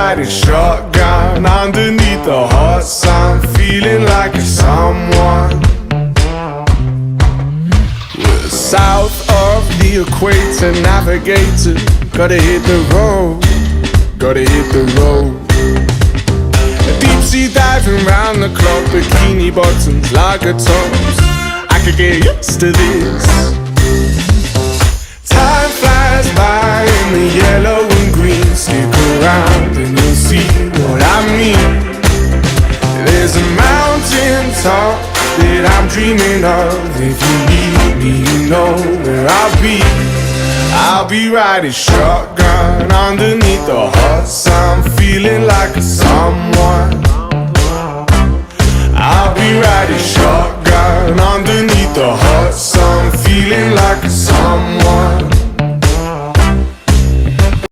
riding shotgun underneath the hot sun, feeling like a someone. We're south of the equator, navigator. Gotta hit the road, gotta hit the road. Deep sea diving round the clock, bikini bottoms, lager tops. I could get used to this. Time flies by in the yellow and green. Stick around and you'll see what I mean. There's a mountain top that I'm dreaming of. If you need me, you know where I'll be. I'll be riding shotgun underneath the hot sun, feeling like a someone.